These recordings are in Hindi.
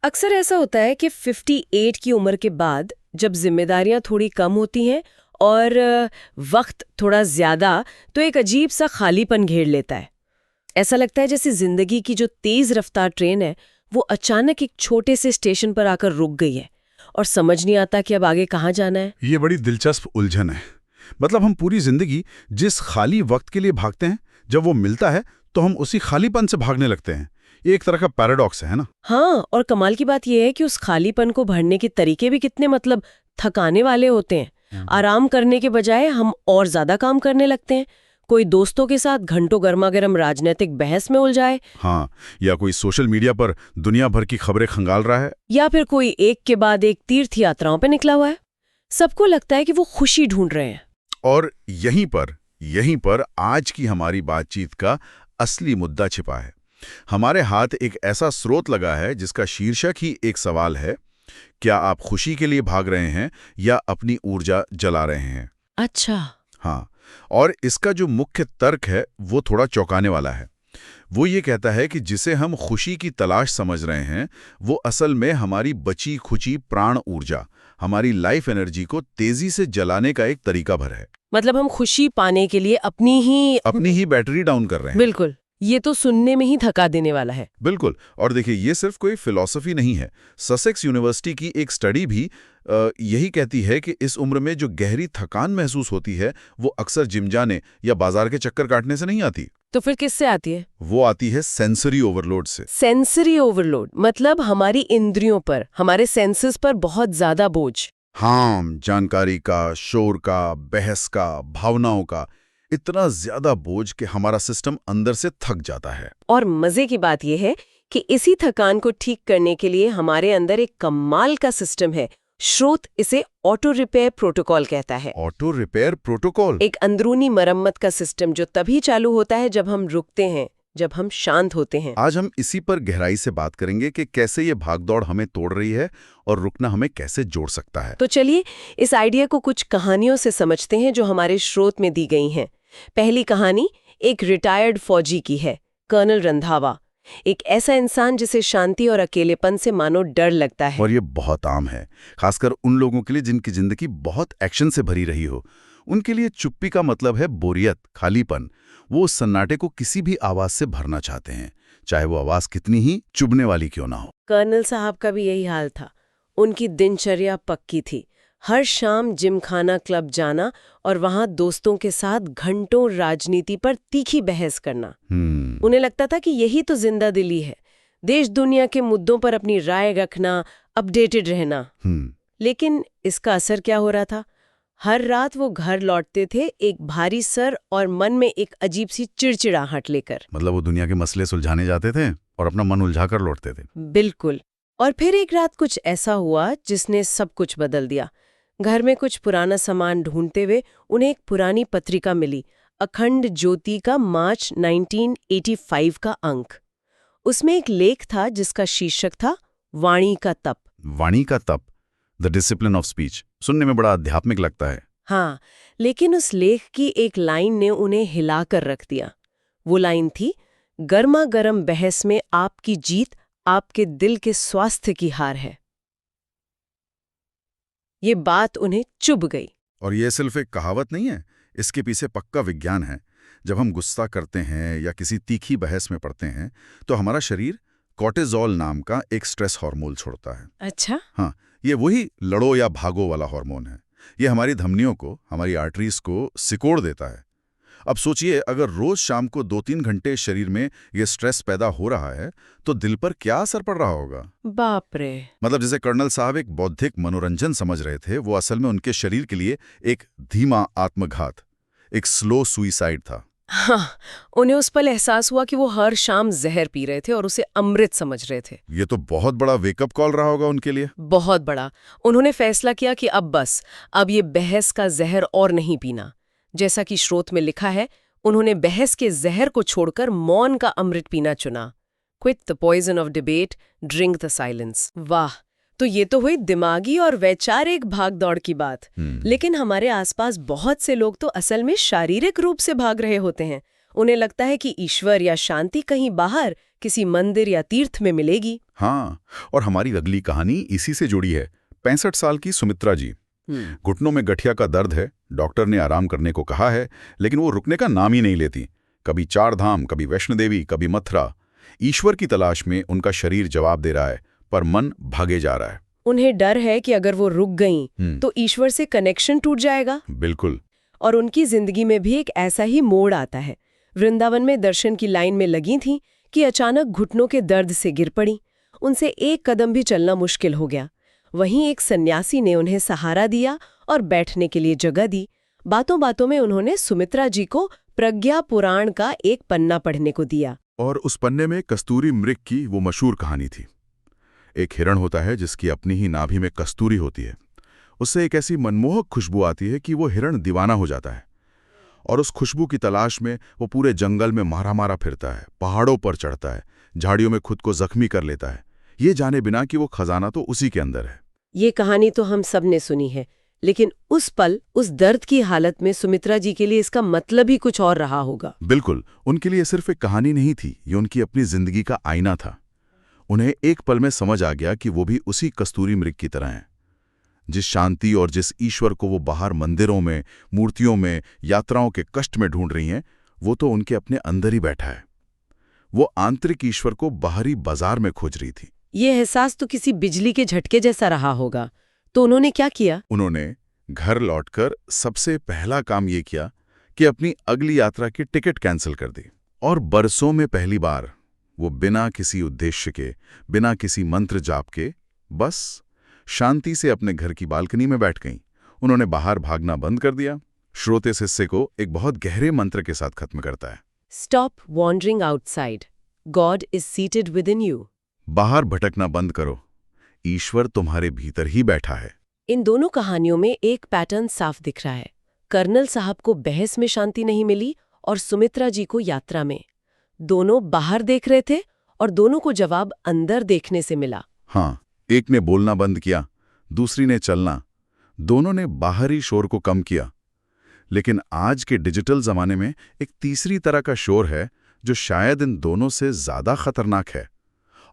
अक्सर ऐसा होता है कि 58 की उम्र के बाद जब जिम्मेदारियां थोड़ी कम होती हैं और वक्त थोड़ा ज्यादा, तो एक अजीब सा खालीपन घेर लेता है। ऐसा लगता है जैसे जिंदगी की जो तेज रफ्तार ट्रेन है वो अचानक एक छोटे से स्टेशन पर आकर रुक गई है और समझ नहीं आता कि अब आगे कहाँ जाना है। ये बड़ी दिलचस्प उलझन है। मतलब हम पूरी जिंदगी जिस खाली वक्त के लिए भागते हैं, जब वो मिलता है तो हम उसी खालीपन से भागने लगते हैं। ये एक तरह का पैराडॉक्स है ना? हाँ, और कमाल की बात यह है कि उस खालीपन को भरने के तरीके भी कितने थकाने वाले होते हैं। आराम करने के बजाय हम और ज्यादा काम करने लगते हैं। कोई दोस्तों के साथ घंटों गर्मागर्म राजनीतिक बहस में उलझाए, हाँ, या कोई सोशल मीडिया पर दुनिया भर की खबरें खंगाल रहा है, या फिर कोई एक के बाद एक तीर्थ यात्राओं पे निकला हुआ है। सबको लगता है कि वो खुशी ढूंढ रहे हैं। और यहीं पर आज की हमारी बातचीत का असली मुद्दा छिपा है। हमारे हाथ एक ऐसा स्रोत लगा है जिसका शीर्षक ही एक सवाल है: क्या आप खुशी के लिए भाग रहे हैं या अपनी ऊर्जा जला रहे हैं? अच्छा। हाँ, और इसका जो मुख्य तर्क है वो थोड़ा चौंकाने वाला है। वो ये कहता है कि जिसे हम खुशी की तलाश समझ रहे हैं वो असल में हमारी बची खुची प्राण ऊर्जा, हमारी लाइफ एनर्जी को तेजी से जलाने का एक तरीका भर है। मतलब हम खुशी पाने के लिए अपनी ही बैटरी डाउन कर रहे हैं। बिल्कुल, ये तो सुनने में ही थका देने वाला है। बिल्कुल। और देखिए, ये सिर्फ कोई फिलॉसफी नहीं है। ससेक्स यूनिवर्सिटी की एक स्टडी भी यही कहती है कि इस उम्र में जो गहरी थकान महसूस होती है वो अक्सर जिम जाने या बाजार के चक्कर काटने से नहीं आती। तो फिर किससे आती है? वो आती है सेंसरी ओवरलोड से। सेंसरी ओवरलोड मतलब हमारी इंद्रियों पर, हमारे सेंसेस पर बहुत ज्यादा बोझ। हाँ, जानकारी का, शोर का, बहस का, भावनाओं का इतना ज्यादा बोझ कि हमारा सिस्टम अंदर से थक जाता है। और मजे की बात यह है कि इसी थकान को ठीक करने के लिए हमारे अंदर एक कमाल का सिस्टम है। स्रोत इसे ऑटो रिपेयर प्रोटोकॉल कहता है। Auto repair protocol? एक अंदरूनी मरम्मत का सिस्टम जो तभी चालू होता है जब हम रुकते हैं, जब हम शांत होते हैं। आज हम इसी पर गहराई से बात करेंगे कि कैसे ये भागदौड़ हमें तोड़ रही है और रुकना हमें कैसे जोड़ सकता है। तो चलिए इस आइडिया को कुछ कहानियों से समझते हैं जो हमारे स्रोत में दी गई हैं। पहली कहानी एक रिटायर्ड फौजी की है, कर्नल रंधावा। एक ऐसा इंसान जिसे शांति और अकेलेपन से मानो डर लगता है। और ये बहुत आम है, खासकर उन लोगों के लिए जिनकी जिंदगी बहुत एक्शन से भरी रही हो। उनके लिए चुप्पी का मतलब है बोरियत, खालीपन। वो उस सन्नाटे को किसी भी आवाज से भरना चाहते हैं, चाहे वो आवाज कितनी ही चुभने वाली क्यों ना हो। कर्नल साहब का भी यही हाल था। उनकी दिनचर्या पक्की थी। हर शाम जिमखाना क्लब जाना और वहां दोस्तों के साथ घंटों राजनीति पर तीखी बहस करना। उन्हें लगता था कि यही तो जिंदा दिली है, देश दुनिया के मुद्दों पर अपनी राय रखना, अपडेटेड रहना। लेकिन इसका असर क्या हो रहा था? हर रात वो घर लौटते थे एक भारी सर और मन में एक अजीब सी चिड़चिड़ाहट लेकर। मतलब वो दुनिया के मसले सुलझाने जाते थे और अपना मन उलझा कर लौटते थे। बिल्कुल। और फिर एक रात कुछ ऐसा हुआ जिसने सब कुछ बदल दिया। घर में कुछ पुराना सामान ढूंढते हुए उन्हें एक पुरानी पत्रिका मिली, अखंड ज्योति का मार्च 1985 का अंक। उसमें एक लेख था जिसका शीर्षक था वाणी का तप। वाणी का तप, द डिसिप्लिन ऑफ स्पीच। सुनने में बड़ा आध्यात्मिक लगता है। हाँ, लेकिन उस लेख की एक लाइन ने उन्हें हिलाकर रख दिया। वो लाइन थी, गर्मा गर्म बहस में आपकी जीत आपके दिल के स्वास्थ्य की हार है। ये बात उन्हें चुभ गई। और ये सिर्फ एक कहावत नहीं है, इसके पीछे पक्का विज्ञान है। जब हम गुस्सा करते हैं या किसी तीखी बहस में पड़ते हैं तो हमारा शरीर कॉर्टिसोल नाम का एक स्ट्रेस हार्मोन छोड़ता है। अच्छा? हाँ, ये वही लड़ो या भागो वाला हार्मोन है। ये हमारी धमनियों को, हमारी आर्टरीज को सिकोड़ देता है। अब सोचिए, अगर रोज शाम को 2-3 घंटे शरीर में ये स्ट्रेस पैदा हो रहा है तो दिल पर क्या असर पड़ रहा होगा? बाप रे। मतलब जिसे कर्नल साहब एक बौद्धिक मनोरंजन समझ रहे थे, वो असल में उनके शरीर के लिए एक धीमा आत्मघात, एक स्लो सुइसाइड था। हाँ, उन्हें उस पल एहसास हुआ कि वो हर शाम जहर पी रहे थे और उसे अमृत समझ रहे थे। ये तो बहुत बड़ा वेकअप कॉल रहा होगा उनके लिए। बहुत बड़ा। उन्होंने फैसला किया कि अब ये बहस का जहर और नहीं पीना। जैसा कि स्रोत में लिखा है, उन्होंने बहस के जहर को छोड़कर मौन का अमृत पीना चुना। Quit the poison of debate, drink the silence. वाह, तो ये तो हुई दिमागी और वैचारिक भागदौड़ की बात। लेकिन हमारे आसपास बहुत से लोग तो असल में शारीरिक रूप से भाग रहे होते हैं। उन्हें लगता है कि ईश्वर या शांति कहीं बाहर किसी मंदिर या तीर्थ में मिलेगी। हाँ, और हमारी अगली कहानी इसी से जुड़ी है। 65 साल की सुमित्रा जी। घुटनों में गठिया का दर्द है, डॉक्टर ने आराम करने को कहा है, लेकिन वो रुकने का नाम ही नहीं लेती। कभी 4 धाम, कभी वैष्णो देवी, कभी मथुरा। ईश्वर की तलाश में उनका शरीर जवाब दे रहा है, पर मन भागे जा रहा है। उन्हें डर है कि अगर वो रुक गईं तो ईश्वर से कनेक्शन टूट जाएगा। बिल्कुल। और उनकी जिंदगी में भी एक ऐसा ही मोड़ आता है। वृंदावन में दर्शन की लाइन में लगी थी कि अचानक घुटनों के दर्द से गिर पड़ी। उनसे एक कदम भी चलना मुश्किल हो गया। वहीं एक सन्यासी ने उन्हें सहारा दिया और बैठने के लिए जगह दी। बातों बातों में उन्होंने सुमित्रा जी को प्रज्ञा पुराण का एक पन्ना पढ़ने को दिया। और उस पन्ने में कस्तूरी मृग की वो मशहूर कहानी थी। एक हिरण होता है जिसकी अपनी ही नाभि में कस्तूरी होती है। उससे एक ऐसी मनमोहक खुशबू आती है कि वो हिरण दीवाना हो जाता है, और उस खुशबू की तलाश में वो पूरे जंगल में मारा मारा फिरता है, पहाड़ों पर चढ़ता है, झाड़ियों में खुद को जख्मी कर लेता है, ये जाने बिना कि वो खजाना तो उसी के अंदर है। ये कहानी तो हम सब ने सुनी है, लेकिन उस पल, उस दर्द की हालत में सुमित्रा जी के लिए इसका मतलब ही कुछ और रहा होगा। बिल्कुल, उनके लिए सिर्फ एक कहानी नहीं थी, ये उनकी अपनी जिंदगी का आईना था। उन्हें एक पल में समझ आ गया कि वो भी उसी कस्तूरी मृग की तरह हैं। जिस शांति और जिस ईश्वर को वो बाहर मंदिरों में, मूर्तियों में, यात्राओं के कष्ट में ढूंढ रही हैं, वो तो उनके अपने अंदर ही बैठा है। वो आंतरिक ईश्वर को बाहरी बाजार में खोज रही थी। ये एहसास तो किसी बिजली के झटके जैसा रहा होगा। तो उन्होंने क्या किया? उन्होंने घर लौटकर सबसे पहला काम ये किया कि अपनी अगली यात्रा की टिकट कैंसिल कर दी। और बरसों में पहली बार वो बिना किसी उद्देश्य के, बिना किसी मंत्र जाप के, बस शांति से अपने घर की बालकनी में बैठ गईं। उन्होंने बाहर भागना बंद कर दिया। श्रोते इस हिस्से को एक बहुत गहरे मंत्र के साथ खत्म करता है। Stop wandering outside, God is seated within you. बाहर भटकना बंद करो, ईश्वर तुम्हारे भीतर ही बैठा है। इन दोनों कहानियों में एक पैटर्न साफ दिख रहा है। कर्नल साहब को बहस में शांति नहीं मिली और सुमित्रा जी को यात्रा में। दोनों बाहर देख रहे थे और दोनों को जवाब अंदर देखने से मिला। हाँ, एक ने बोलना बंद किया, दूसरी ने चलना। दोनों ने बाहरी शोर को कम किया। लेकिन आज के डिजिटल जमाने में एक तीसरी तरह का शोर है जो शायद इन दोनों से ज्यादा खतरनाक है।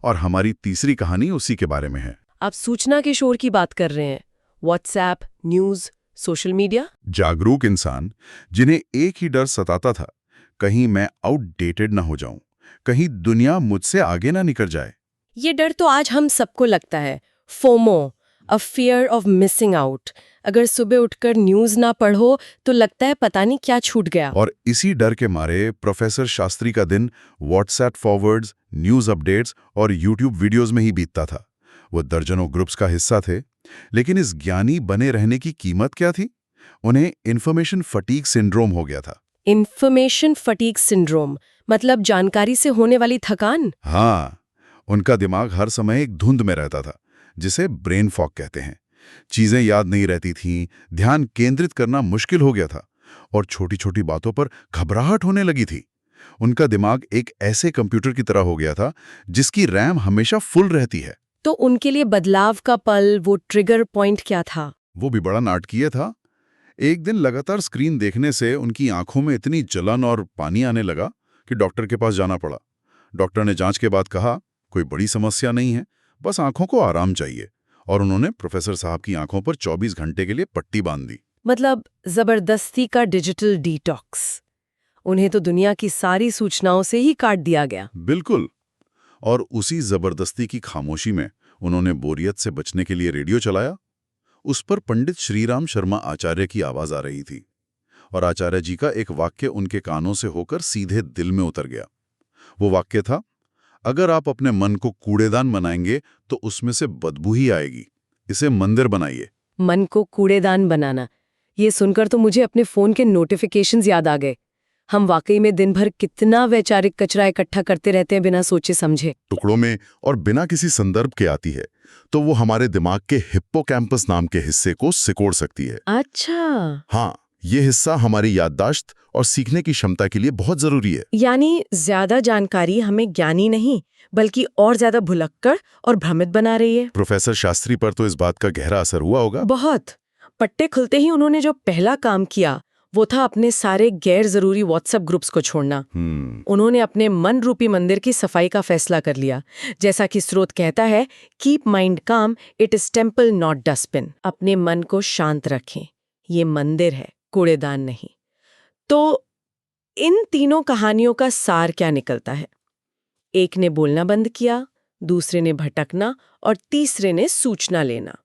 और हमारी तीसरी कहानी उसी के बारे में है। आप सूचना के शोर की बात कर रहे हैं। WhatsApp, news, social media. जागरूक इंसान जिन्हें एक ही डर सताता था, कहीं मैं आउटडेटेड ना हो जाऊं, कहीं दुनिया मुझसे आगे ना निकल जाए। ये डर तो आज हम सबको लगता है। FOMO, a fear of missing out. अगर सुबह उठकर न्यूज ना पढ़ो तो लगता है पता नहीं क्या छूट गया। और इसी डर के मारे प्रोफेसर शास्त्री का दिन व्हाट्सएप फॉरवर्ड्स, न्यूज अपडेट्स और यूट्यूब वीडियोस में ही बीतता था। वो दर्जनों ग्रुप्स का हिस्सा थे, लेकिन इस ज्ञानी बने रहने की कीमत क्या थी? उन्हें इन्फॉर्मेशन फटीग सिंड्रोम हो गया था। इन्फॉर्मेशन फटीग सिंड्रोम मतलब जानकारी से होने वाली थकान? हाँ, उनका दिमाग हर समय एक धुंध में रहता था, जिसे ब्रेन फॉग कहते हैं। चीजें याद नहीं रहती थीं, ध्यान केंद्रित करना मुश्किल हो गया था और छोटी छोटी बातों पर घबराहट होने लगी थी। उनका दिमाग एक ऐसे कंप्यूटर की तरह हो गया था जिसकी रैम हमेशा फुल रहती है। तो उनके लिए बदलाव का पल, वो ट्रिगर पॉइंट क्या था? वो भी बड़ा नाटकीय था। एक दिन लगातार स्क्रीन देखने से उनकी आंखों में इतनी जलन और पानी आने लगा कि डॉक्टर के पास जाना पड़ा। डॉक्टर ने जांच के बाद कहा, कोई बड़ी समस्या नहीं है, बस आंखों को आराम चाहिए। और उन्होंने प्रोफेसर साहब की आंखों पर 24 घंटे के लिए पट्टी बांध दी। मतलब जबरदस्ती का डिजिटल डिटॉक्स। उन्हें तो दुनिया की सारी सूचनाओं से ही काट दिया गया। बिल्कुल। और उसी जबरदस्ती की खामोशी में उन्होंने बोरियत से बचने के लिए रेडियो चलाया। उस पर पंडित श्रीराम शर्मा आचार्य की आवाज आ रही थी और आचार्य जी का एक वाक्य उनके कानों से होकर सीधे दिल में उतर गया। वो वाक्य था, अगर आप अपने मन को कूड़ेदान बनाएंगे तो उसमें से बदबू ही आएगी, इसे मंदिर बनाइए। मन को कूड़ेदान बनाना, ये सुनकर तो मुझे अपने फोन के नोटिफिकेशंस याद आ गए। हम वाकई में दिन भर कितना वैचारिक कचरा इकट्ठा करते रहते हैं बिना सोचे समझे। टुकड़ों में और बिना किसी संदर्भ के आती है तो वो हमारे दिमाग के हिप्पोकैम्पस नाम के हिस्से को सिकोड़ सकती है। अच्छा। हाँ, ये हिस्सा हमारी याददाश्त और सीखने की क्षमता के लिए बहुत जरूरी है। यानी ज्यादा जानकारी हमें ज्ञानी नहीं बल्कि और ज्यादा भुलक्कड़ और भ्रमित बना रही है। प्रोफेसर शास्त्री पर तो इस बात का गहरा असर हुआ होगा। बहुत। पट्टे खुलते ही उन्होंने जो पहला काम किया वो था अपने सारे गैर जरूरी व्हाट्सएप ग्रुप्स को छोड़ना। उन्होंने अपने मन रूपी मंदिर की सफाई का फैसला कर लिया। जैसा कि स्रोत कहता है, कीप माइंड काम, it is temple not dustbin. अपने मन को शांत रखें, ये मंदिर है, कूड़ेदान नहीं। तो इन तीनों कहानियों का सार क्या निकलता है? एक ने बोलना बंद किया, दूसरे ने भटकना और तीसरे ने सूचना लेना।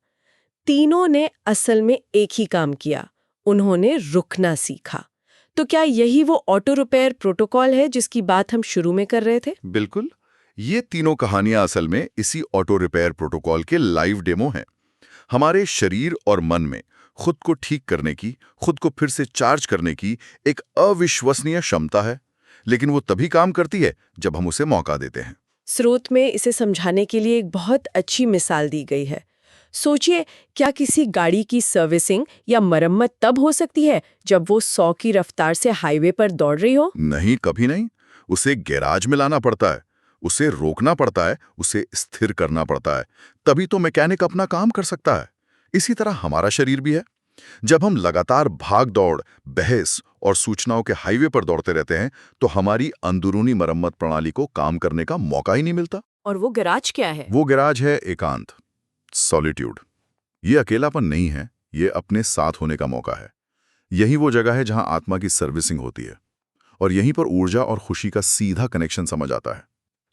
तीनों ने असल में एक ही काम किया, उन्होंने रुकना सीखा। तो क्या यही वो ऑटो रिपेयर प्रोटोकॉल है जिसकी बात हम शुरू में कर रहे थे? बिल्कुल, ये तीनों कहानियां असल में इसी ऑटो रिपेयर प्रोटोकॉल के लाइव डेमो हैं। हमारे शरीर और मन में खुद को ठीक करने की, खुद को फिर से चार्ज करने की एक अविश्वसनीय क्षमता है, लेकिन वो तभी काम करती है जब हम उसे मौका देते हैं। स्रोत में इसे समझाने के लिए एक बहुत अच्छी मिसाल दी गई है। सोचिए, क्या किसी गाड़ी की सर्विसिंग या मरम्मत तब हो सकती है जब वो 100 की रफ्तार से हाईवे पर दौड़ रही हो? नहीं, कभी नहीं। उसे गैराज में लाना पड़ता है, उसे रोकना पड़ता है, उसे स्थिर करना पड़ता है, तभी तो मैकेनिक अपना काम कर सकता है। इसी तरह हमारा शरीर भी है। जब हम लगातार भाग दौड़, बहस और सूचनाओं के हाईवे पर दौड़ते रहते हैं, तो हमारी अंदरूनी मरम्मत प्रणाली को काम करने का मौका ही नहीं मिलता। और वो गैराज क्या है? वो गैराज है एकांत, सॉलिट्यूड। ये अकेलापन नहीं है, ये अपने साथ होने का मौका है। यही वो जगह है जहां आत्मा की सर्विसिंग होती है, और यहीं पर ऊर्जा और खुशी का सीधा कनेक्शन समझ आता है।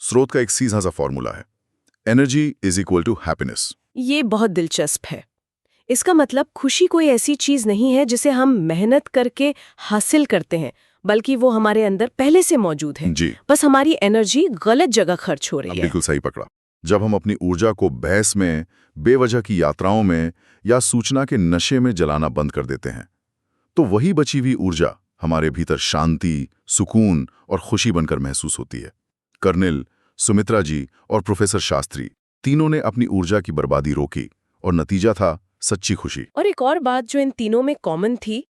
स्रोत का एक सीधा सा फॉर्मूला है, energy is equal to happiness. ये बहुत दिलचस्प है। इसका मतलब खुशी कोई ऐसी चीज नहीं है जिसे हम मेहनत करके हासिल करते हैं, बल्कि वो हमारे अंदर पहले से मौजूद है। जी, बस हमारी एनर्जी गलत जगह खर्च हो रही है। बिल्कुल सही पकड़ा। जब हम अपनी ऊर्जा को बहस में, बेवजह की यात्राओं में या सूचना के नशे में जलाना बंद कर देते हैं, तो वही बची हुई ऊर्जा हमारे भीतर शांति, सुकून और खुशी बनकर महसूस होती है। कर्नल, सुमित्रा जी और प्रोफेसर शास्त्री तीनों ने अपनी ऊर्जा की बर्बादी रोकी, और नतीजा था सच्ची खुशी। और एक और बात जो इन तीनों में कॉमन थी,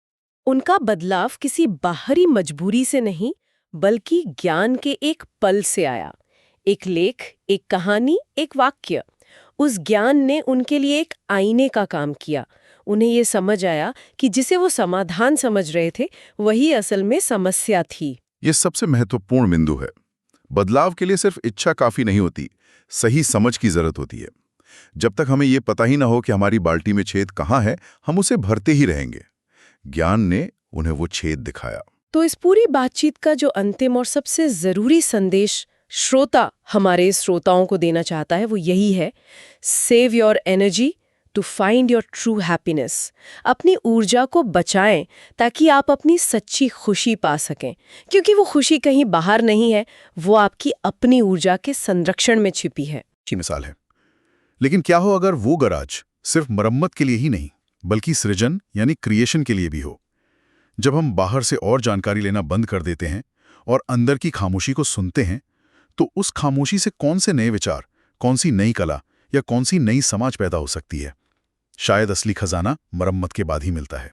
उनका बदलाव किसी बाहरी मजबूरी से नहीं, बल्कि ज्ञान के एक पल से आया। एक लेख, एक कहानी, एक वाक्य। उस ज्ञान ने उनके लिए एक आईने का काम किया। उन्हें ये समझ आया कि जिसे वो समाधान समझ रहे थे, वही असल में समस्या थी। ये सबसे महत्वपूर्ण बिंदु है। बदलाव के लिए सिर्फ इच्छा काफी नहीं होती, सही समझ की जरूरत होती है। जब तक हमें ये पता ही ना हो कि हमारी बाल्टी में छेद कहाँ है, हम उसे भरते ही रहेंगे। ज्ञान ने उन्हें वो छेद दिखाया। तो इस पूरी बातचीत का जो अंतिम और सबसे जरूरी संदेश श्रोता हमारे श्रोताओं को देना चाहता है, वो यही है: save your energy to find your true happiness. अपनी ऊर्जा को बचाएं ताकि आप अपनी सच्ची खुशी पा सकें, क्योंकि वो खुशी कहीं बाहर नहीं है, वो आपकी अपनी ऊर्जा के संरक्षण में छिपी है। अच्छी मिसाल है। लेकिन क्या हो अगर वो गैराज सिर्फ मरम्मत के लिए ही नहीं, बल्कि सृजन यानी क्रिएशन के लिए भी हो? जब हम बाहर से और जानकारी लेना बंद कर देते हैं और अंदर की खामोशी को सुनते हैं, तो उस खामोशी से कौन से नए विचार, कौन सी नई कला या कौन सी नई समाज पैदा हो सकती है? शायद असली खजाना मरम्मत के बाद ही मिलता है।